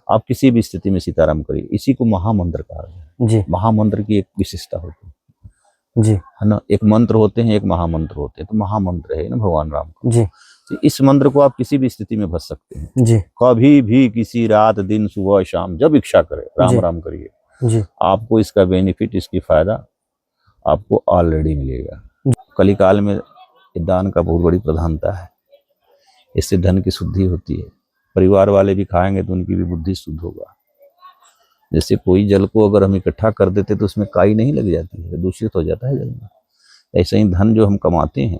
आप किसी भी स्थिति में सीताराम करिए। इसी को महामंत्र कहा गया है जी महामंत्र की एक विशेषता होती जी है ना। एक मंत्र होते हैं, एक महामंत्र होते हैं। तो महामंत्र है ना भगवान राम का। जी तो इस मंत्र को आप किसी भी स्थिति में भज सकते हैं, जी कभी भी, किसी रात दिन सुबह शाम, जब इच्छा करे राम जी राम करिए। जी आपको इसका बेनिफिट, इसकी फायदा आपको ऑलरेडी मिलेगा। कलिकाल में दान का बहुत बड़ी प्रधानता है। इससे धन की शुद्धि होती है। परिवार वाले भी खाएंगे तो उनकी भी बुद्धि शुद्ध होगा। जैसे कोई जल को अगर हम इकट्ठा कर देते तो उसमें काई नहीं लग जाती है, दूषित हो जाता है जल में। ऐसे ही धन जो हम कमाते हैं,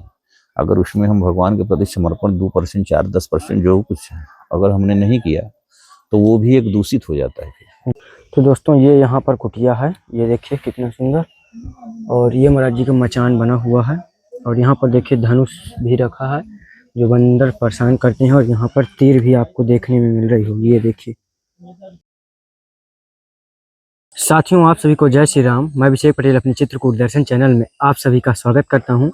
अगर उसमें हम भगवान के प्रति समर्पण 2%, 4, 10% जो कुछ है अगर हमने नहीं किया तो वो भी एक दूषित हो जाता है। तो दोस्तों ये यहाँ पर कुटिया है, ये देखिए कितना सुंदर। और ये महाराज जी का मचान बना हुआ है। और यहाँ पर देखिए धनुष भी रखा है जो बंदर परेशान करते हैं। और यहाँ पर तीर भी आपको देखने में मिल रही होगी, ये देखिए। साथियों, आप सभी को जय श्री राम। मैं अभिषेक पटेल अपने चित्रकूट दर्शन चैनल में आप सभी का स्वागत करता हूं।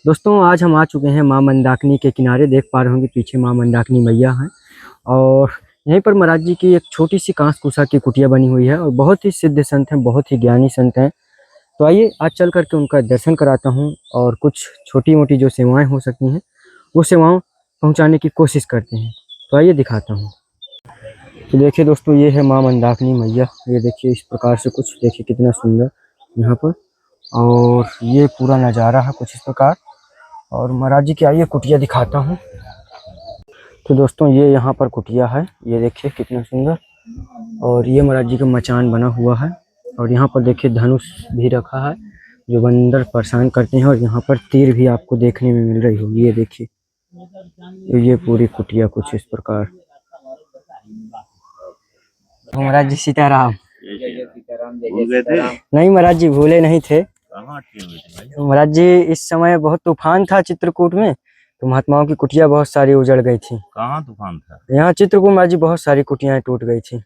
दोस्तों आज हम आ चुके हैं मां मंदाकिनी के किनारे। देख पा रहे होंगे पीछे मां मंदाकिनी मैया हैं। और यहीं पर महाराज जी की एक छोटी सी कांस कुसा की कुटिया बनी हुई है। और बहुत ही सिद्ध संत हैं, बहुत ही ज्ञानी संत हैं। तो आइए आज चल करके उनका दर्शन कराता हूँ और कुछ छोटी मोटी जो सेवाएं हो सकती हैं वो सेवाओं पहुँचाने की कोशिश करते हैं। तो आइए दिखाता हूँ। तो देखिए दोस्तों, ये है मां मंदाकिनी मैया। ये देखिए इस प्रकार से कुछ, देखिए कितना सुंदर यहाँ पर। और ये पूरा नज़ारा है कुछ इस प्रकार। और महाराज जी की आइए कुटिया दिखाता हूँ। तो दोस्तों ये यहाँ पर कुटिया है, ये देखिए कितना सुंदर। और ये महाराज जी का मचान बना हुआ है। और यहाँ पर देखिए धनुष भी रखा है जो बंदर परेशान करते हैं। और यहाँ पर तीर भी आपको देखने में मिल रही होगी, ये देखिए। ये पूरी कुटिया कुछ इस प्रकार। महाराज जी सीताराम। भूल गए थे? नहीं महाराज जी भूले नहीं थे। महाराज जी इस समय बहुत तूफान था चित्रकूट में, तो महात्माओं की कुटिया बहुत सारी उजड़ गई थी। कहाँ तूफान था? यहाँ चित्रकूट महाराज जी बहुत सारी कुटियाएं टूट गई थी।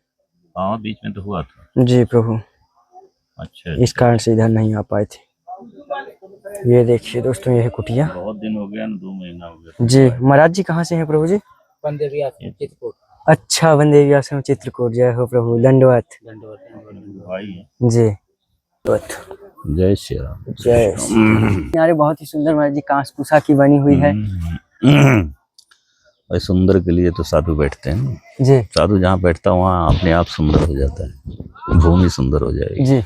हाँ बीच में तो हुआ था। जी प्रभु। अच्छा, इस कारण से इधर नहीं आ पाए थे। ये देखिए दोस्तों, ये है कुटिया। बहुत दिन हो गया ना, 2 महीना हो गया। जी महाराज जी कहाँ से हैं प्रभु जी? वनदेवी आश्रम चित्रकूट। अच्छा, वनदेवी आश्रम चित्रकूट। जय हो प्रभु, दंडवत। भाई जी जय श्री राम। जय। यार बहुत ही सुंदर महाराज जी कांस कुसा की बनी हुई है। और सुंदर के लिए तो साधु बैठते हैं। जी साधु जहाँ बैठता है वहाँ अपने आप सुंदर हो जाता है, भूमि सुंदर हो जाएगी जी।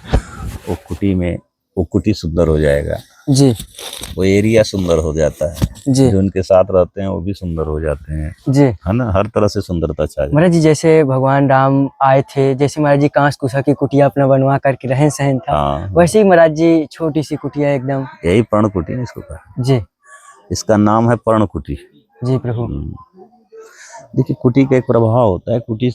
वो कुटी में, वो कुटी सुंदर हो जाएगा जी वो एरिया सुंदर हो जाता है जी। जो उनके साथ रहते हैं वो भी सुंदर हो जाते हैं, जी है ना। हर तरह से सुंदरता छा जाती है। महाराज जी जैसे भगवान राम आए थे, जैसे महाराज जी कांस कुसा की कुटिया अपना बनवा करके रहन सहन था, हाँ, वैसे ही महाराज जी छोटी सी कुटिया एकदम। यही पर्णकुटी ने इसको कहा। जी इसका नाम है पर्णकुटी। जी प्रभु। देखिए कुटी का एक प्रभाव होता है। कुटी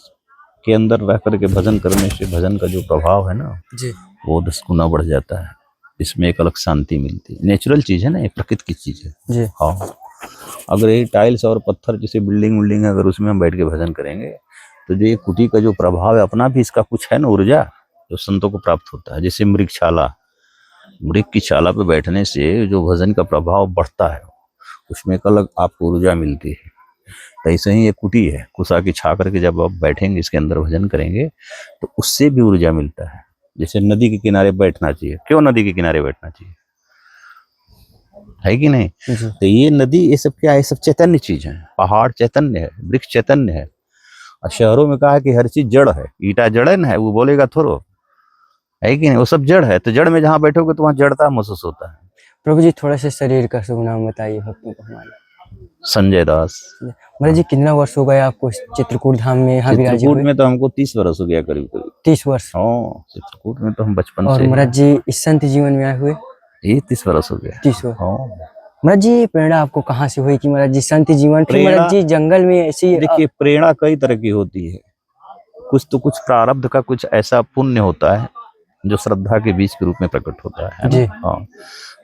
के अंदर रह करके भजन करने से भजन का जो प्रभाव है ना जी वो 10 गुना बढ़ जाता है। इसमें एक अलग शांति मिलती है। नेचुरल चीज है ना, ये प्रकृति की चीज है। जी हाँ, अगर ये टाइल्स और पत्थर जैसे बिल्डिंग है, अगर उसमें हम बैठ के भजन करेंगे तो जो ये कुटी का जो प्रभाव है अपना भी इसका कुछ है ना, ऊर्जा जो संतों को प्राप्त होता है। जैसे मृगशाला, मृग की छाला पे बैठने से जो भजन का प्रभाव बढ़ता है उसमें एक अलग आपको ऊर्जा मिलती है। तो ऐसे ही ये कुटी है, कुसा की छा करके जब आप बैठेंगे इसके अंदर भजन करेंगे तो उससे भी ऊर्जा मिलता है। जैसे नदी के किनारे बैठना चाहिए। क्यों नदी के किनारे बैठना चाहिए, है कि नहीं? तो ये नदी, ये सब क्या है? ये सब चैतन्य चीज है। पहाड़ चैतन्य है, वृक्ष चैतन्य है। और शहरों में कहा है कि हर चीज जड़ है। ईटा जड़ है ना, वो बोलेगा थोड़ो, है कि नहीं? वो सब जड़ है। तो जड़ में जहाँ बैठोगे तो वहाँ जड़ता महसूस होता है। प्रभु जी थोड़ा सा शरीर का शुभ नाम बताइए भक्तों को हमारे। संजय दास। महाराज जी कितना वर्ष हो गए आपको चित्रकूट धाम में यहाँ विराजे चित्रकूट हुए? में तो हमको 30 वर्ष हो गया करीब करीब। 30 वर्ष। हाँ, चित्रकूट में तो हम बचपन और से। महाराज जी इस संत जीवन में आए हुए? ये 30 वर्ष हो गया। 30 वर्ष। हाँ। महाराज जी प्रेरणा आपको कहाँ से हुई कि महाराज जी संत जीवन, फिर महाराज जी जंगल में ऐसी? देखिए प्रेरणा कई तरह की होती है। कुछ तो कुछ प्रारब्ध का कुछ ऐसा पुण्य होता है जो श्रद्धा के बीज के रूप में प्रकट होता है जी। ना? हाँ,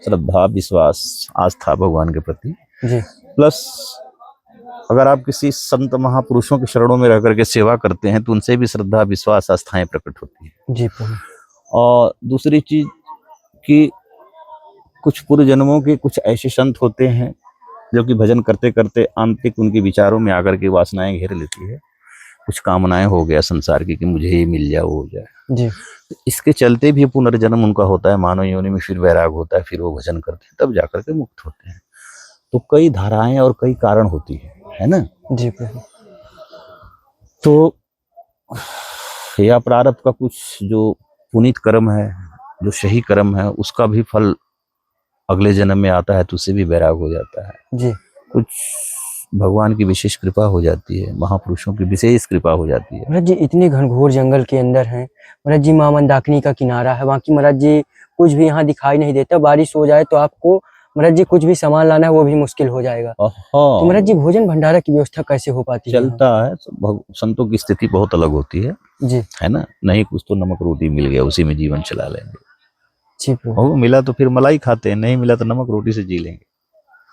श्रद्धा, विश्वास, आस्था भगवान के प्रति। जी। प्लस अगर आप किसी संत महापुरुषों के शरणों में रह करके सेवा करते हैं तो उनसे भी श्रद्धा, विश्वास, आस्थाएं प्रकट होती है। जी प्रभु। और दूसरी चीज कि कुछ पूर्व जन्मों के कुछ ऐसे संत होते हैं जो कि भजन करते करते आंतरिक उनके विचारों में आकर के वासनाएं घेर लेती है। कुछ कामनाएं हो गया संसार की कि मुझे ये मिल जाए वो हो जाए, जी तो इसके चलते भी पुनर्जन्म उनका होता है, मानव योनि में फिर वैराग होता है, फिर वो भजन करते हैं, तब जाकर के मुक्त होते हैं। तो कई धाराएं और कई कारण होती है ना। जी प्रभु। तो या प्रारब्ध का कुछ जो पुनीत कर्म है, जो सही कर्म है, उसका भी फल अगले जन्म में आता है, तो उससे भी वैराग हो जाता है। जी कुछ भगवान की विशेष कृपा हो जाती है, महापुरुषों की विशेष कृपा हो जाती है। महाराज जी इतने घनघोर जंगल के अंदर हैं महाराज जी, मां मंदाकिनी का किनारा है, बाकी महाराज जी कुछ भी यहाँ दिखाई नहीं देता, बारिश हो जाए तो आपको महाराज जी कुछ भी सामान लाना है वो भी मुश्किल हो जाएगा। तो महाराज जी भोजन भंडारा की व्यवस्था कैसे हो पाती है? चलता है, संतों की स्थिति बहुत अलग होती है जी है ना। नहीं कुछ तो नमक रोटी मिल गया, उसी में जीवन चला लेंगे। जी प्रभु। वो मिला तो फिर मलाई खाते हैं, नहीं मिला तो नमक रोटी से जी लेंगे।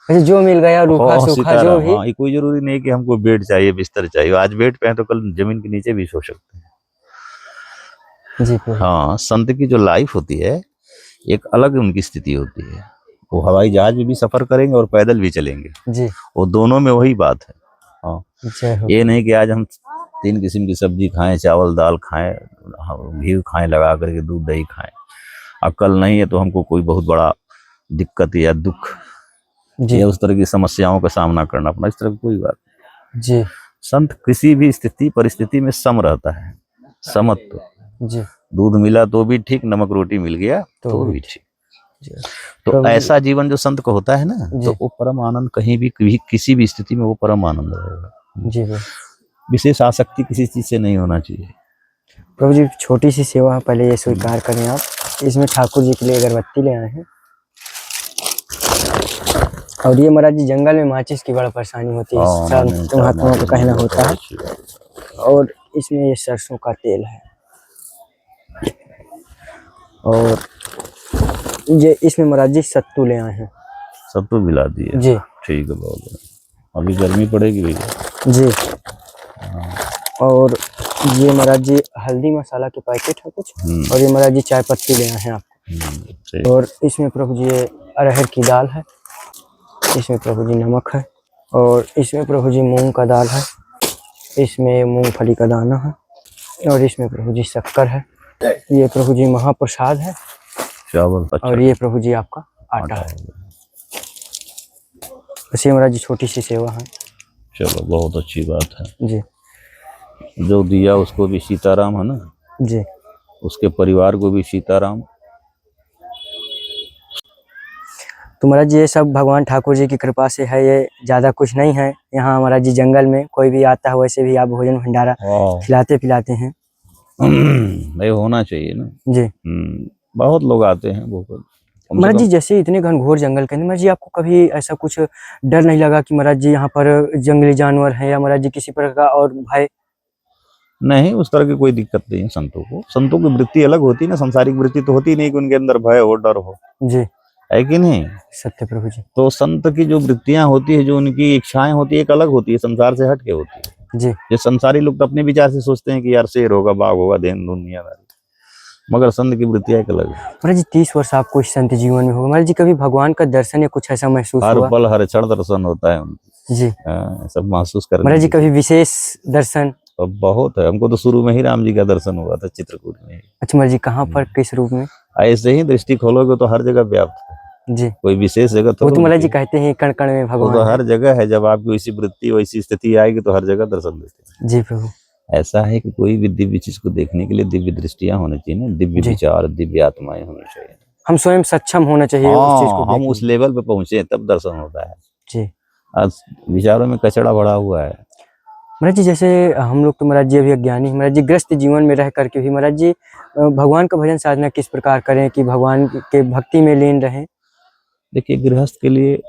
अच्छा, जो मिल गया रूखा सूखा जो सीताराम, भी। हाँ, ये कोई जरूरी नहीं कि हमको बेड चाहिए, बिस्तर चाहिए। आज बेड पे है तो कल जमीन के नीचे भी सो सकते हैं। जी प्रभु। हाँ, संत की जो लाइफ होती है एक अलग उनकी स्थिति होती है। वो हवाई जहाज में भी सफर करेंगे और पैदल भी चलेंगे जी वो दोनों में वही बात है। हाँ, जय हो। ये नहीं कि आज हम 3 किस्म की सब्जी खाएं, चावल दाल खाएं, घी खाएं लगा करके, दूध दही खाएं, अब कल नहीं है तो हमको कोई बहुत बड़ा दिक्कत या दुख जी या उस तरह की समस्याओं का सामना करना पड़ा, इस तरह की कोई बात नहीं। जी संत किसी भी स्थिति परिस्थिति में सम रहता है, समत्व। जी दूध मिला तो भी ठीक, नमक रोटी मिल गया तो भी ठीक। तो ऐसा जीवन जो संत को होता है ना, तो वो परम आनंद कहीं भी किसी भी स्थिति में वो परम आनंद रहेगा। जी विशेष आसक्ति किसी चीज से नहीं होना चाहिए। प्रभु जी छोटी सी सेवा है, पहले ये स्वीकार करें आप। इसमें ठाकुर जी के लिए अगरबत्ती ले आए हैं। और ये महाराज जी जंगल में माचिस की बड़ा परेशानी होती है, संत महात्माओं का कहना होता है। और इसमें ये सरसों का तेल है, और ये इसमें महाराज जी सत्तू ले आए हैं। सत्तू मिला दिए जी ठीक है, बहुत है। अभी गर्मी पड़ेगी भैया जी। और ये महाराज जी हल्दी मसाला के पैकेट है कुछ, और ये महाराज जी चाय पत्ती ले आए हैं आपको। और इसमें प्रभु जी ये अरहर की दाल है, इसमें प्रभु जी नमक है, और इसमें प्रभु जी मूंग का दाल है, इसमें मूंगफली का दाना है, और इसमें प्रभु जी शक्कर है। ये प्रभु जी महाप्रसाद है, चावल। और ये प्रभु जी आपका आटा है। बस ये महाराज जी छोटी सी सेवा है। चलो बहुत अच्छी बात है जी। जो दिया उसको भी सीताराम है ना जी, उसके परिवार को भी सीताराम। तो महाराज जी ये सब भगवान ठाकुर जी की कृपा से है, ये ज़्यादा कुछ नहीं है। यहाँ महाराज जी जंगल में कोई भी आता है वैसे भी आप भोजन भंडारा खिलाते पिलाते हैं। नहीं होना चाहिए ना जी। बहुत लोग आते हैं वो। महाराज जी जैसे इतने घनघोर जंगल के अंदर महाराज जी आपको कभी ऐसा कुछ डर नहीं लगा कि महाराज जी यहाँ पर जंगली जानवर है, या महाराज जी किसी प्रकार का और भय? नहीं, उस तरह की कोई दिक्कत नहीं है संतों को। संतों की वृत्ति अलग होती है ना, संसारिक वृत्ति तो होती नहीं कि उनके अंदर भय हो, डर हो, जी, है कि नहीं? सत्य प्रभु जी। तो संत की जो वृत्तियां होती है, जो उनकी इच्छाएं होती है, एक अलग होती है, संसार से हट के होती है। जी। ये संसारी लोग तो अपने विचार से सोचते हैं कि यार शेर होगा, बाघ होगा, देन दुनियादारी, मगर संत की वृत्तियां एक अलग है। महाराज जी 30 वर्ष आपको इस संत जीवन में होगा, महाराज जी कभी भगवान का दर्शन या कुछ ऐसा महसूस हर हुआ? पल हर क्षण दर्शन होता है जी। सब महसूस कर। महाराज जी कभी विशेष दर्शन? बहुत है, हमको तो शुरू में ही राम जी का दर्शन हुआ था चित्रकूट में। अच्छा महाराज जी कहाँ पर, किस रूप में? ऐसे ही दृष्टि खोलोगे तो हर जगह व्याप्त है, जी। कोई विशेष जगह वो तो महाराज जी कहते हैं कण कण में भगवान तो हर जगह है। जब आपकी वैसी वृत्ति वैसी स्थिति आएगी तो हर जगह दर्शन देते हैं। जी प्रभु। ऐसा है कि कोई भी दिव्य चीज को देखने के लिए दिव्य दृष्टियां होनी चाहिए ना, दिव्य विचार, दिव्य आत्माएं होनी चाहिए। हम स्वयं सक्षम होना चाहिए उस चीज को। हम उस लेवल पे पहुंचे तब दर्शन होता है। जी। आज विचारों में कचड़ा भरा हुआ है। महाराज जी जैसे हम लोग तो महाराज जी अभी अज्ञानी, महाराज जी ग्रस्त जीवन में रह करके भी महाराज जी भगवान का भजन साधना किस प्रकार करें कि भगवान के भक्ति में लीन रहें? देखिए, गृहस्थ के लिए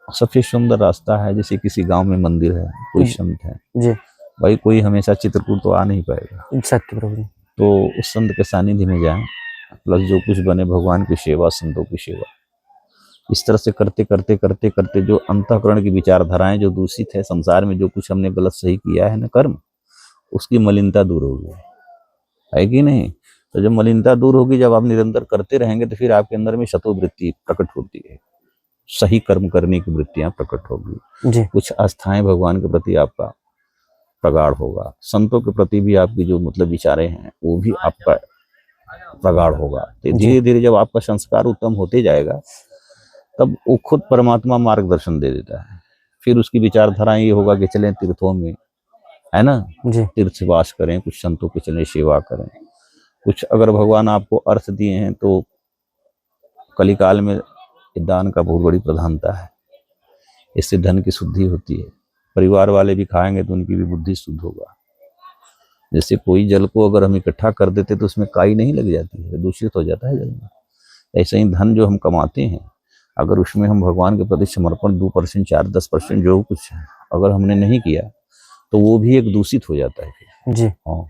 सबसे सुंदर रास्ता है, जैसे किसी गांव में मंदिर है, कोई संत है जी, भाई, कोई हमेशा चित्रकूट तो आ नहीं पाएगा। सत्य प्रभु जी। तो उस संत के सानिध्य में जाएं, प्लस जो कुछ बने भगवान की सेवा, संतों की सेवा, इस तरह से करते करते करते करते जो अंतःकरण की विचारधाराएं जो दूषित है संसार में, जो कुछ हमने गलत सही किया है ना कर्म, उसकी मलिनता दूर होगी, है कि नहीं? तो जब मलिनता दूर होगी, जब आप निरंतर करते रहेंगे, तो फिर आपके अंदर में शतो वृत्ति प्रकट होती है, सही कर्म करने की वृत्तियां प्रकट होगी। जी। कुछ आस्थाएं भगवान के प्रति आपका प्रगाढ़ होगा, संतों के प्रति भी आपकी जो मतलब विचारें हैं वो भी आपका प्रगाढ़ होगा। तो धीरे धीरे जब आपका संस्कार उत्तम होते जाएगा तब वो खुद परमात्मा मार्गदर्शन दे देता है। फिर उसकी विचारधारा ये होगा कि चलें तीर्थों में, है ना, जी तीर्थवास करें, कुछ संतों की चलें सेवा करें, कुछ अगर भगवान आपको अर्थ दिए हैं तो कलिकाल में दान का बहुत बड़ी प्रधानता है। इससे धन की शुद्धि होती है, परिवार वाले भी खाएंगे तो उनकी भी बुद्धि शुद्ध होगा। जैसे कोई जल को अगर हम इकट्ठा कर देते तो उसमें काई नहीं लग जाती है, दूषित हो जाता है जल में। ऐसे ही धन जो हम कमाते हैं अगर उसमें हम भगवान के प्रति समर्पण 2%, 4-10% जो कुछ है अगर हमने नहीं किया तो वो भी एक दूषित हो जाता है फिर। जी हाँ,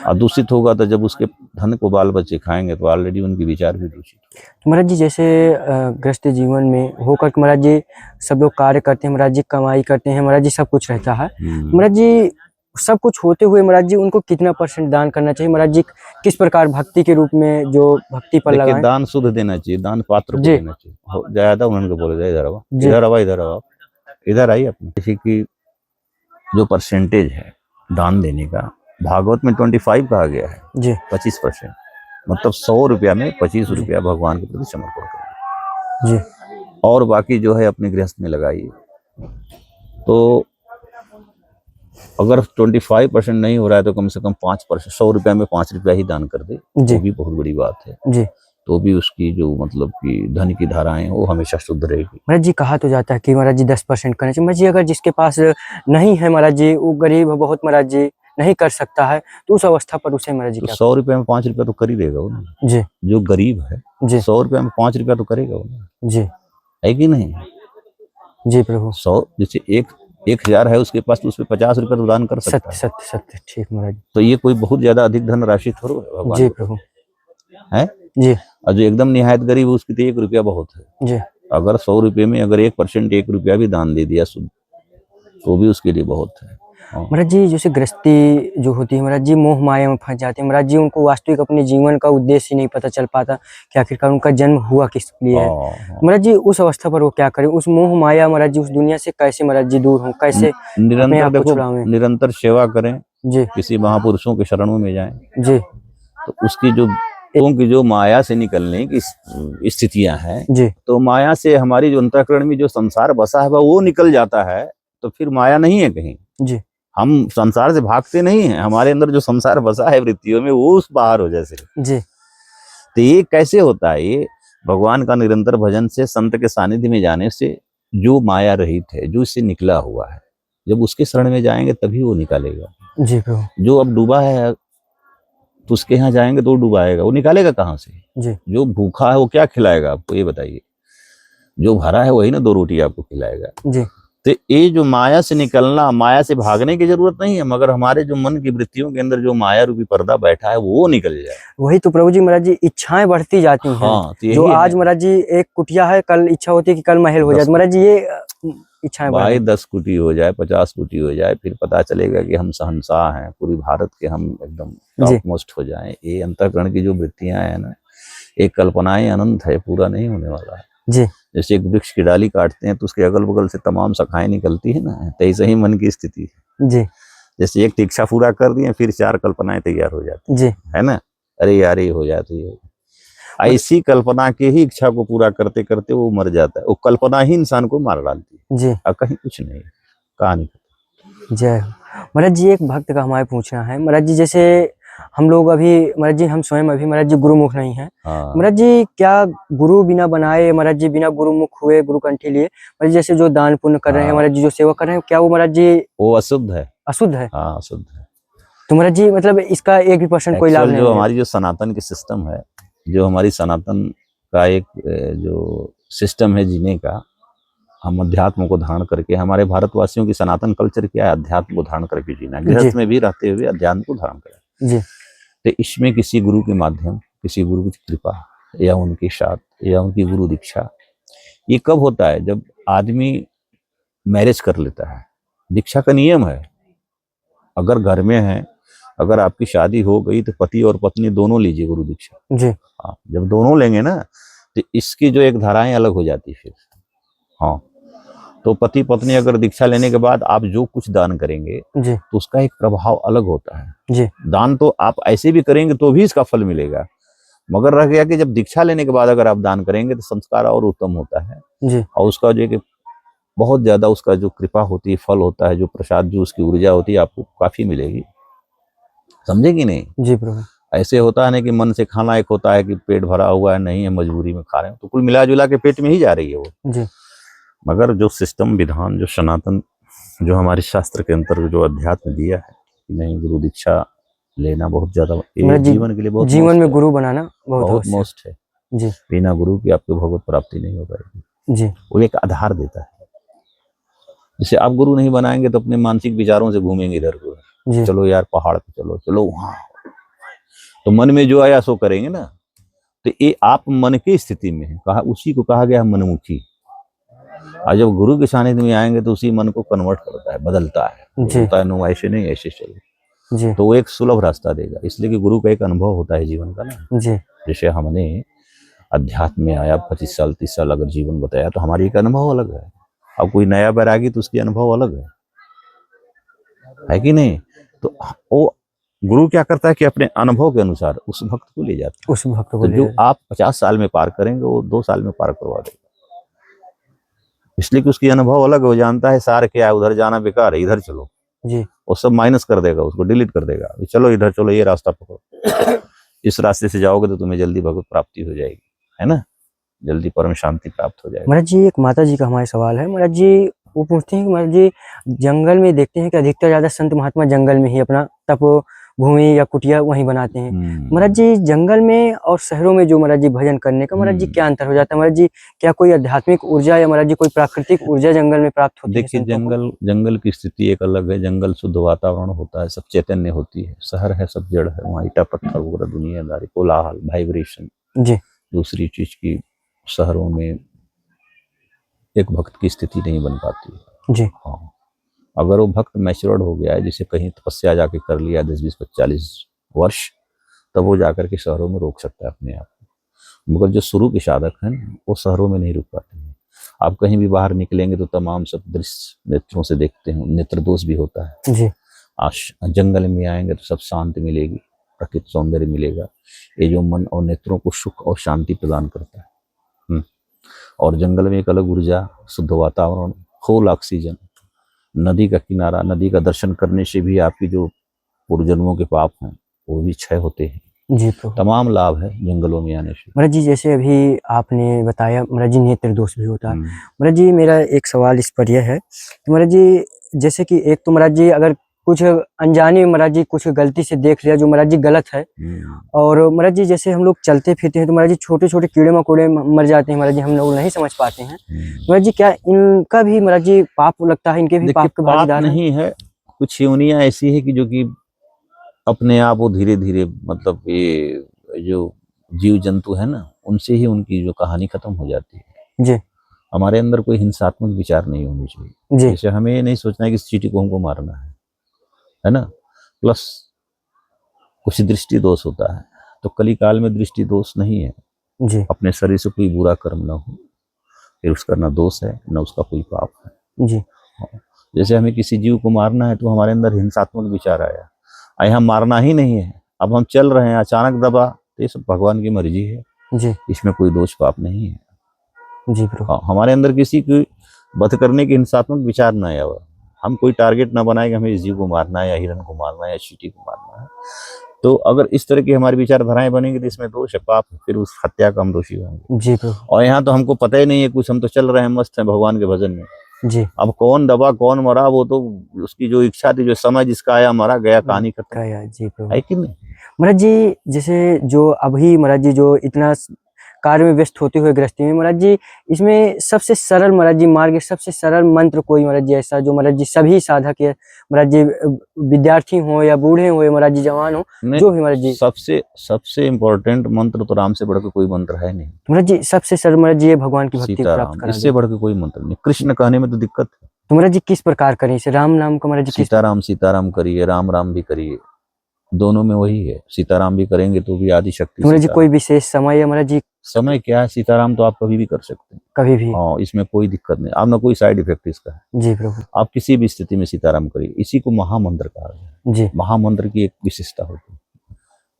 अदूषित होगा तो जब उसके धन को बाल बच्चे खाएंगे तो ऑलरेडी उनके विचार भी दूषित हो। तो महाराज जी जैसे गृहस्थ जीवन में होकर के महाराज जी सब लोग कार्य करते हैं, महाराज जी कमाई करते हैं, महाराज जी सब कुछ रहता है, महाराज जी सब कुछ होते हुए महाराज जी उनको कितना % दान करना चाहिए, महाराज जी किस प्रकार भक्ति के रूप में जो भक्ति पर देखिए लगाएं? दान शुद्ध देना चाहिए, दान पात्र को जी। देना चाहिए। ज्यादा उन्होंने बोले जाए इधर आवा, जी। इधर आवा, इधर आवा, इधर आई अपने। जैसे कि जो परसेंटेज है दान देने का भागवत में 25 कहा गया है, जी 25%, मतलब 100 रुपया में 25 रुपया भगवान के प्रति समर्पण करिए जी और बाकी जो है अपने गृहस्थ में लगाइए। तो अगर 25% नहीं हो रहा है तो कम से कम 5%, 100 रुपया में 5 रुपया ही दान कर दे, जी वो भी बहुत बड़ी बात है। जी। तो भी उसकी जो मतलब कि धन की धाराएं वो हमेशा शुद्ध रहेगी। महाराज जी कहा तो जाता है कि महाराज जी 10% करना चाहिए। महाराज जी अगर जिसके पास नहीं है, महाराज जी वो गरीब है बहुत, महाराज जी नहीं कर सकता है, तो उस अवस्था पर उसे महाराज जी तो क्या 100 रुपया में 5 रुपया तो कर ही देगा वो ना। जी जो गरीब है जी 100 रुपया में 5 रुपया तो करेगा वो ना, जी है कि नहीं? जी प्रभु। 100 जैसे 1000 है उसके पास तो उसमें 50 रुपया तो दान कर सकता सत्य है। सत्य सत्य, ठीक महाराज जी। तो ये कोई बहुत ज्यादा अधिक धन राशि थोड़ा है भगवान जी को, प्रभु। है। जी और जो एकदम निहायत गरीब है उसकी तो 1 रुपया बहुत है। जी अगर 100 रुपये में अगर 1% 1 रुपया भी दान दे दिया शुद्ध तो भी उसके लिए बहुत है। हाँ। महाराज जी जैसे गृहस्थी जो होती है महाराज जी मोह माया में फंस जाते हैं, महाराज जी उनको वास्तविक अपने जीवन का उद्देश्य ही नहीं पता चल पाता कि आखिरकार उनका जन्म हुआ किस लिए है। हाँ। महाराज जी उस अवस्था पर वो क्या करें, उस मोह माया महाराज जी उस दुनिया से कैसे महाराज जी दूर हों, कैसे अपने निरंतर आप को देखो, छुड़ावें? निरंतर सेवा करें, जी किसी महापुरुषों के शरणों में जाएं जी तो उसकी जो की जो माया से निकलने की स्थितियां हैं, जी तो माया से हमारी जो अंतःकरण में जो संसार बसा है वो निकल जाता है, तो फिर माया नहीं है कहीं। जी हम संसार से भागते नहीं हैं, हमारे अंदर जो संसार बसा है वृत्तियों में वो उस बाहर हो जैसे। जी तो ये कैसे होता है? ये भगवान का निरंतर भजन से, संत के सानिध्य में जाने से जो माया रहित है, जो इससे निकला हुआ है, जब उसके शरण में जाएंगे तभी वो निकालेगा। जी प्रभु। जो अब डूबा है तो उसके यहाँ जाएंगे तो डुबाएगा, वो निकालेगा कहाँ से? जी जो भूखा है वो क्या खिलाएगा आपको, ये बताइए? जो भरा है वही ना 2 रोटी आपको खिलाएगा। जी तो ये जो माया से निकलना, माया से भागने की जरूरत नहीं है, मगर हमारे जो मन की वृत्तियों के अंदर जो माया रूपी पर्दा बैठा है वो निकल जाए। वही तो प्रभु जी महाराज जी इच्छाएं बढ़ती जाती हैं। हाँ, तो जो यही आज है। महाराज जी एक कुटिया है, कल इच्छा होती है कि कल महल हो जाए, 10 महाराज जी ये इच्छाएं बढ़ भाई रही। 10 कुटी हो जाए, 50 कुटी हो जाए, फिर पता चलेगा कि हम शहंशाह हैं, पूरी भारत के हम एकदम जी टॉप मोस्ट हो जाएं। ये अंतःकरण की जो वृत्तियां हैं ना, एक कल्पनाएं अनंत है, पूरा नहीं होने वाला है। जी जैसे एक वृक्ष की डाली काटते हैं तो उसके अगल बगल से तमाम शाखाएं निकलती है ना, तो ऐसे ही मन की स्थिति है। जी जैसे एक इच्छा पूरा कर दिए फिर 4 कल्पनाएं तैयार हो जाती जी है ना, अरे यार ये हो जाती है। ऐसी कल्पना के ही इच्छा को पूरा करते करते वो मर जाता है। वो कल्पना ही इंसान को मार डालती है, जी और कहीं कुछ नहीं, कहानी। जय हो। महाराज जी एक भक्त का हमारे पूछना है, महाराज जी जैसे हम लोग अभी महाराज जी हम स्वयं अभी महाराज जी गुरुमुख नहीं है, हाँ, महाराज जी क्या गुरु बिना बनाए, महाराज जी बिना गुरुमुख हुए, गुरु कंठी लिए महाराज जी जैसे जो दान पुण्य कर रहे हैं, हाँ। महाराज जी जो सेवा कर रहे हैं, क्या वो महाराज जी वो अशुद्ध है। अशुद्ध है? हाँ, अशुद्ध है। तो महाराज जी मतलब इसका 1% कोई लाभ एक्चुअल नहीं जो है? हमारी जो सनातन की सिस्टम है, जो हमारी सनातन का एक जो सिस्टम है जीने का, हम अध्यात्म को धारण करके, हमारे भारतवासियों की सनातन कल्चर क्या है? अध्यात्म को धारण करके जीना, गृहस्थ में भी रहते हुए अध्यात्म को धारण करें। जी तो इसमें किसी गुरु के माध्यम, किसी गुरु की कृपा या उनके साथ या उनकी गुरु दीक्षा, ये कब होता है? जब आदमी मैरिज कर लेता है। दीक्षा का नियम है, अगर घर में है, अगर आपकी शादी हो गई तो पति और पत्नी दोनों लीजिए गुरु दीक्षा। जी हाँ, जब दोनों लेंगे ना तो इसकी जो एक धाराएं अलग हो जाती फिर। हाँ, तो पति पत्नी अगर दीक्षा लेने के बाद आप जो कुछ दान करेंगे जी तो उसका एक प्रभाव अलग होता है। जी दान तो आप ऐसे भी करेंगे तो भी इसका फल मिलेगा, मगर रह गया कि जब दीक्षा लेने के बाद अगर आप दान करेंगे तो संस्कार और उत्तम होता है, जी और उसका जो है कि बहुत ज्यादा उसका जो कृपा होती है, फल होता है, जो प्रसाद, जो उसकी ऊर्जा होती है, आपको काफी मिलेगी। समझे कि नहीं? जी प्रभु। ऐसे होता है ना कि मन से खाना एक होता है कि पेट भरा हुआ है, नहीं है, मजबूरी में खा रहे हैं, तो कुल मिला जुला के पेट में ही जा रही है वो। जी मगर जो सिस्टम, विधान, जो सनातन, जो हमारे शास्त्र के अंतर्गत जो अध्यात्म दिया है कि नहीं, गुरु दीक्षा लेना बहुत ज्यादा ये जीवन के लिए बहुत जीवन में most है, गुरु बनाना बहुत बहुत आवश्यक मोस्ट है। जी बिना गुरु की आपको भगवत प्राप्ति नहीं हो पाएगी। जी वो एक आधार देता है। जैसे आप गुरु नहीं बनाएंगे तो अपने मानसिक विचारों से घूमेंगे इधर उधर, जी चलो यार पहाड़ पे चलो, चलो वहां, तो मन में जो आया सो करेंगे ना। तो ये आप मन की स्थिति में है, कहा उसी को कहा गया मनमुखी। और जब गुरु के सानिध्य में आएंगे तो उसी मन को कन्वर्ट करता है, बदलता है, जी बोलता है नो ऐसे नहीं, ऐसे चलो। जी तो वो एक सुलभ रास्ता देगा, इसलिए कि गुरु का एक अनुभव होता है जीवन का ना। जी जैसे हमने अध्यात्म में आया 25 साल 30 साल अगर जीवन बताया तो हमारी एक अनुभव अलग है। अब कोई नया बैरागी तो उसकी अनुभव अलग है कि नहीं? तो वो गुरु क्या करता है कि अपने अनुभव के अनुसार उस भक्त को ले जाता है। उस भक्त को तो ले जो आप 50 साल में पार करेंगे वो 2 साल में पार करवा देगा, इसलिए कि उसकी अनुभव अलग हो, जानता है सार क्या है, उधर जाना बेकार है, इधर चलो। जी वो सब माइनस कर देगा, उसको डिलीट कर देगा, चलो इधर चलो, ये रास्ता पकड़ो, इस रास्ते से जाओगे तो तुम्हें जल्दी भगवत प्राप्ति हो जाएगी, है ना, जल्दी परम शांति प्राप्त हो जाएगी। महाराज जी, एक माता जी का हमारे सवाल है। महाराज जी वो पूछते हैं कि महाराज जी जंगल में देखते हैं कि अधिकतर ज्यादा संत महात्मा जंगल में ही अपना तप भूमि या कुटिया वहीं बनाते हैं। महाराज जी जंगल में और शहरों में जो महाराज जी भजन करने का महाराज जी क्या अंतर हो जाता है? महाराज जी क्या कोई आध्यात्मिक ऊर्जा या महाराज जी कोई प्राकृतिक ऊर्जा जंगल में प्राप्त होती है? देखिए, संतों को? जंगल की स्थिति एक अलग है। जंगल शुद्ध वातावरण होता है, सब चैतन्य होती है। शहर है सब जड़ है, वहाँ ईटा पत्थर वगैरह दुनियादारी, कोलाहल, वाइब्रेशन। जी दूसरी चीज की शहरों में एक भक्त की स्थिति नहीं बन पाती है। जी हाँ, अगर वो भक्त मैच्योर्ड हो गया है, जैसे कहीं तपस्या जाके कर लिया 10-20-40 वर्ष, तब वो जाकर के शहरों में रोक सकता है अपने आप को। मगर जो शुरू के साधक हैं वो शहरों में नहीं रुक पाते हैं। आप कहीं भी बाहर निकलेंगे तो तमाम सब दृश्य नेत्रों से देखते हैं, नेत्र दोष भी होता है। जी जंगल में आएंगे तो सब शांति मिलेगी, प्रकृति सौंदर्य मिलेगा, ये जो मन और नेत्रों को सुख और शांति प्रदान करता है। और जंगल में एक अलग ऊर्जा, शुद्ध वातावरण, खोल ऑक्सीजन, नदी का किनारा, नदी का दर्शन करने से भी आपकी जो पूर्व जन्मों के पाप हैं वो भी क्षय होते हैं। जी प्रभु। तमाम लाभ है जंगलों में आने से। महाराज जी जैसे अभी आपने बताया महाराज जी नेत्र दोष भी होता है। हम्म, महाराज जी मेरा एक सवाल इस पर यह है कि महाराज जी जैसे कि एक तो महाराज जी अगर कुछ अनजाने में महाराज जी कुछ गलती से देख लिया जो महाराज जी गलत है, और महाराज जी जैसे हम लोग चलते फिरते हैं तो महाराज जी छोटे छोटे कीड़े मकोड़े मर जाते हैं, महाराज जी हम लोग नहीं समझ पाते हैं। महाराज जी क्या इनका भी महाराज जी पाप लगता है? इनके भी पाप के पाप भागीदार हैं? नहीं है, कुछ योनियां ऐसी है कि जो कि अपने आप वो धीरे धीरे, मतलब ये जो जीव जंतु है ना, उनसे ही उनकी जो कहानी खत्म हो जाती है। जी हमारे अंदर कोई हिंसात्मक विचार नहीं होनी चाहिए। जी जैसे हमें ये नहीं सोचना है कि इस चींटी को हमको मारना है ना। प्लस कुछ दृष्टि दोष होता है, तो कली काल में दृष्टि दोष नहीं है। जी अपने शरीर से कोई बुरा कर्म ना हो, फिर उसका ना दोष है ना उसका कोई पाप है। जी हाँ। जैसे हमें किसी जीव को मारना है तो हमारे अंदर हिंसात्मक विचार आया, यहाँ मारना ही नहीं है, अब हम चल रहे हैं, अचानक दबा, तो ये सब भगवान की मर्जी है, जी इसमें कोई दोष पाप नहीं है। जी प्रभु। हाँ, हमारे अंदर किसी को वध करने के हिंसात्मक विचार ना आया हुआ, हम कोई टारगेट ना बनाए कि हमें इस जीव को मारना है या हिरण को मारना है या चींटी को मारना है। तो अगर इस तरह की हमारी विचारधाराएं बनेंगी तो इसमें दोष है, पाप है, फिर उस हत्या का हम दोषी होंगे। जी प्रभु। और यहाँ तो हमको पता ही नहीं है कुछ, हम तो चल रहे हैं, मस्त हैं भगवान के भजन में। जी अब कौन दबा कौन मरा, वो तो उसकी जो इच्छा थी, जो समय जिसका आया मरा गया, कहानी खत्म जी प्रभु। है कि नहीं। महाराज जी जैसे जो अभी महाराज जी जो इतना कार्य में व्यस्त होते हुए गृहस्थी में, महाराज जी इसमें सबसे सरल महाराज जी मार्ग, सबसे सरल मंत्र कोई महाराज जी ऐसा जो महाराज जी सभी साधक या महाराज जी विद्यार्थी हो या बूढ़े हो या महाराज जी जवान हो, जो भी महाराज जी सबसे इम्पोर्टेंट मंत्र तो राम से बढ़कर कोई मंत्र है नहीं। महाराज जी सबसे सरल महाराज जी ये भगवान की भक्ति प्राप्त सीताराम, करा इससे बढ़कर कोई मंत्र नहीं। कृष्ण कहने में तो दिक्कत है। तो महाराज जी किस प्रकार करें इसे? राम नाम का महाराज जी सीताराम सीताराम करिए, राम राम भी करिए, दोनों में वही है। सीताराम भी करेंगे तो भी आदि शक्ति। महाराज जी कोई विशेष समय या महाराज जी समय क्या है, सीताराम तो आप कभी भी कर सकते हैं। कभी भी। हाँ, इसमें कोई दिक्कत नहीं, आप ना कोई साइड इफेक्ट इसका है। जी प्रभु। आप किसी भी स्थिति में सीताराम करिए, इसी को महामंत्र कहा गया है। जी महामंत्र की एक विशेषता होती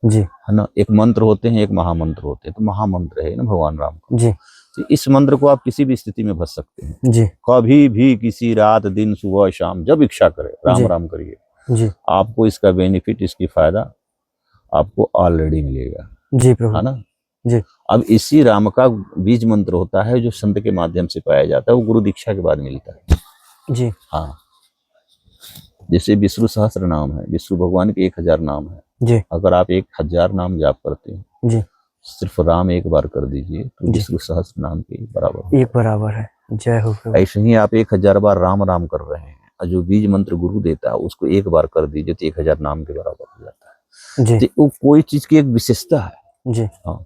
जी है ना, एक मंत्र होते हैं, एक महामंत्र होते हैं, तो महामंत्र है ना भगवान राम का। जी तो इस मंत्र को आप किसी भी स्थिति में भज सकते हैं, जी कभी भी, किसी रात दिन सुबह शाम, जब इच्छा करे राम जी। राम करिए, जी आपको इसका बेनिफिट, इसकी फायदा आपको ऑलरेडी मिलेगा, जी प्रभु। है ना। जी अब इसी राम का बीज मंत्र होता है जो संत के माध्यम से पाया जाता है, वो गुरु दीक्षा के बाद मिलता है। जी हाँ, जैसे विष्णु सहस्त्र नाम है, विष्णु भगवान के 1000 नाम है। जी अगर आप 1000 नाम जाप करते हैं, जी सिर्फ राम एक बार कर दीजिए तो जी। विष्णु सहस्त्र नाम के बराबर होता एक बराबर है। जय हो है। प्रभु। ऐसे ही आप 1000 बार राम राम कर रहे हैं, और जो बीज मंत्र गुरु देता है उसको एक बार कर दीजिए तो 1000 नाम के बराबर हो जाता है। जी तो वो कोई चीज की एक विशेषता है। जी हाँ,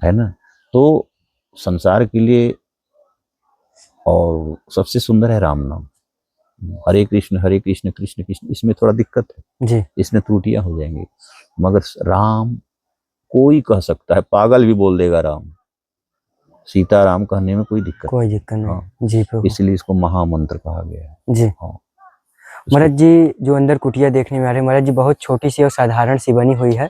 है ना। तो संसार के लिए और सबसे सुंदर है राम नाम। हरे कृष्ण कृष्ण कृष्ण, इसमें थोड़ा दिक्कत है, जी इसमें त्रुटियां हो जाएंगी, मगर राम कोई कह सकता है, पागल भी बोल देगा राम, सीताराम कहने में कोई दिक्कत कोई दिक्कत हाँ, नहीं। जी प्रभु। इसलिए इसको महामंत्र कहा गया है। जी हाँ, महाराज जी, जो अंदर कुटिया देखने में आ रही है महाराज जी, बहुत छोटी सी और साधारण सी बनी हुई है।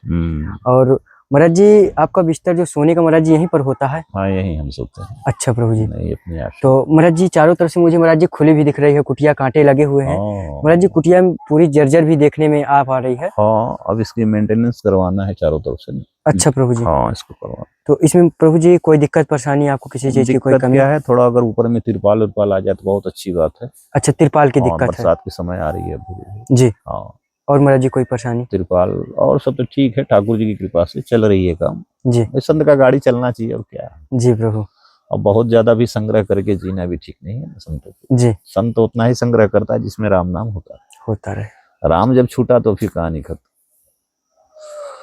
और महाराज जी, आपका बिस्तर जो सोने का महाराज जी यहीं पर होता है? हाँ, यही हम सोते हैं। अच्छा प्रभु जी। नहीं, अपने आप तो महाराज जी, चारों तरफ से मुझे महाराज जी खुली भी दिख रही है, कुटिया कांटे लगे हुए हैं महाराज जी। कुटिया पूरी जर्जर भी देखने में आ पा रही है। हाँ, अब इसकी मेंटेनेंस करवाना है चारों तरफ से। अच्छा प्रभु जी। हाँ, इसको करवाना। तो इसमें प्रभु जी कोई दिक्कत परेशानी आपको, किसी चीज की कोई दिक्कत कमी? क्या है, थोड़ा अगर ऊपर में तिरपाल उरपाल आ जाए तो बहुत अच्छी बात है। अच्छा, तिरपाल की हाँ, दिक्कत है। बरसात के समय आ रही है अभी। जी। हाँ, और महाराज जी कोई परेशानी? तिरपाल और सब तो ठीक है, ठाकुर जी की कृपा से चल रही है काम। जी संत का गाड़ी चलना चाहिए, और क्या है। जी प्रभु। और बहुत ज्यादा भी संग्रह करके जीना भी ठीक नहीं है ना संतों को। जी। संत उतना ही संग्रह करता है जिसमें राम नाम होता रहे। राम जब छूटा तो फिर कहानी खत्म।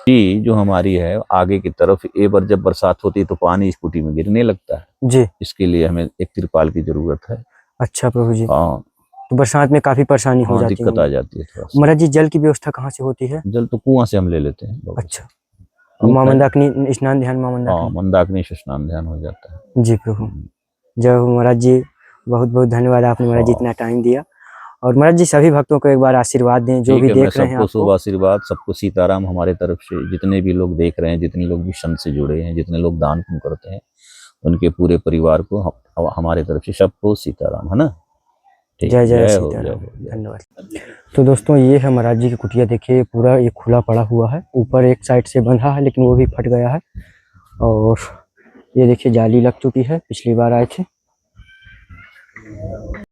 कि जो हमारी है आगे की तरफ, एक बार जब बरसात होती है तो पानी इस कुटी में गिरने लगता है। जी। इसके लिए हमें एक तिरपाल की जरूरत है। अच्छा प्रभु जी। हाँ, तो बरसात में काफी परेशानी हो जाती है। दिक्कत आ जाती है थोड़ा सा। महाराज जी, जल की व्यवस्था कहाँ से होती है? जल तो कुआं से हम ले लेते हैं। अच्छा, मां मंदाकिनी स्नान ध्यान, मां हाँ, मंदाकिनी। मंदाकिनी से स्नान ध्यान हो जाता है। जी प्रभु। जय हो महाराज जी, बहुत बहुत धन्यवाद, आपने महाराज जी इतना टाइम दिया। और महाराज जी, सभी भक्तों को एक बार आशीर्वाद दें जो भी देख रहे हैं। सबको शुभ आशीर्वाद, सबको सीताराम हमारे तरफ से। जितने भी लोग देख रहे हैं, जितने लोग भी संत से जुड़े हैं, जितने लोग दान पुण्य करते हैं, उनके पूरे परिवार को हमारे तरफ से सबको सीताराम, है ना। जय जय सीताराम। धन्यवाद। तो दोस्तों, ये है महाराज जी की कुटिया। देखिए, पूरा ये खुला पड़ा हुआ है, ऊपर एक साइड से बंधा है लेकिन वो भी फट गया है। और ये देखिए, जाली लग चुकी है, पिछली बार आए थे।